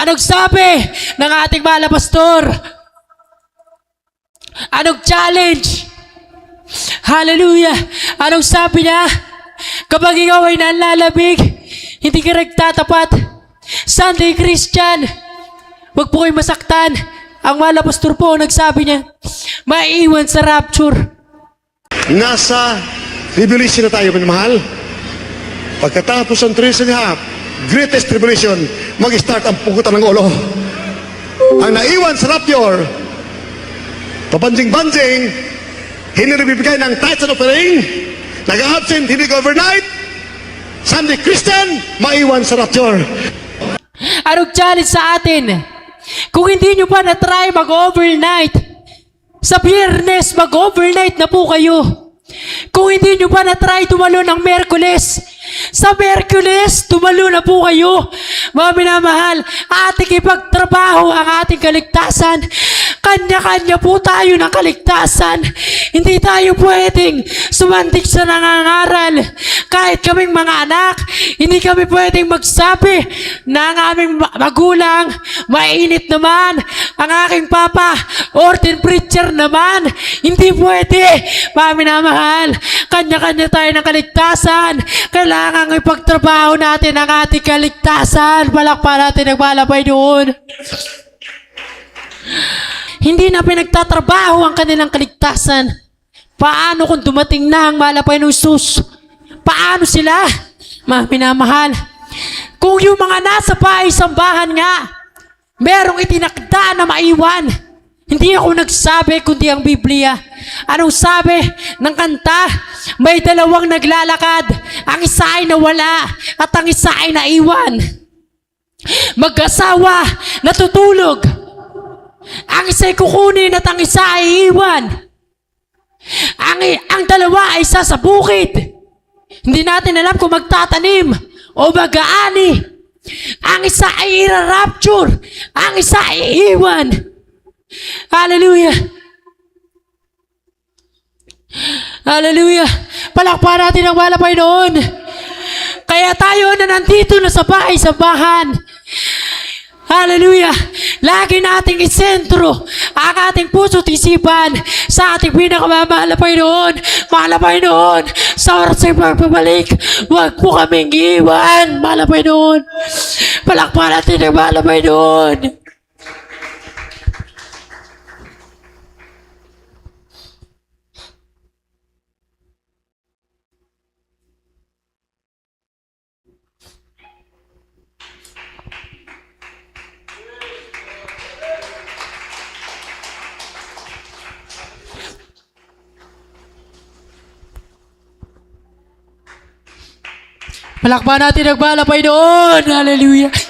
Anong sabi ng ating mahal na pastor? Anong challenge? Hallelujah! Anong sabi niya? Kapag ikaw ay nanlalamig, hindi ka nagtatapat, Sunday Christian, huwag po kayo masaktan. Ang mahal na pastor po, nagsabi niya, maiiwan sa rapture. Nasa tribulation na tayo, mahal. Pagkatapos ng 3.5, greatest tribulation, mag-start ang pugutan ng ulo. Ang naiwan sa rapture, pabanjing-banjing, hindi nabibigay ng tithes and offering, nag-absent, hindi overnight, Sunday Christian, maiwan sa rapture. Anong challenge sa atin? Kung hindi nyo pa na-try mag-overnight, sa Biyernes, mag-overnight na po kayo. Kung hindi nyo pa na-try tumalo ng Merkules, sa Merkules, tumalo na po kayo. Mga minamahal, ating ipagtrabaho ang ating kaligtasan. Kanya-kanya po tayo ng kaligtasan. Hindi tayo pwedeng sumandik sa nangangaral. Kahit kaming mga anak, hindi kami pwedeng magsabi na ang aming magulang, mainit naman, ang aking papa, ordained preacher naman. Hindi pwede. Mga minamahal, kanya-kanya tayo ng kaligtasan. Kailangan ipagtrabaho natin ang ating kaligtasan. Palakpan natin ang malapay doon. Hindi na pinagtatrabaho ang kanilang kaligtasan. Paano kung dumating na ang malapay ng Jesus? Paano sila? Mga minamahal, kung yung mga nasa pahay-sambahan nga, merong itinakda na maiwan. Hindi ako nagsabi, kundi ang Biblia. Anong sabi ng kanta? May dalawang naglalakad. Ang isa ay nawala at ang isa ay naiwan. Mag-asawa, natutulog. Ang isa ay kukunin at ang isa ay iwan. Ang dalawa ay isa sa bukid. Hindi natin alam kung magtatanim o mag-aani. Ang isa ay ira-rapture. Ang isa ay iwan. Hallelujah. Hallelujah. Palakpakan natin ang malapay noon. Kaya tayo na nandito na sa bahay-sambahan. Hallelujah! Lagi nating isentro ang ating puso't isipan sa ating pinakamamahal na Panginoon. Mahal na Panginoon, sa oras ng pagbabalik, huwag po kaming iwan. Mahal na Panginoon, palakpakan natin ang mahal na Panginoon. Palakpakan natin ang mahal na Panginoon. Hallelujah!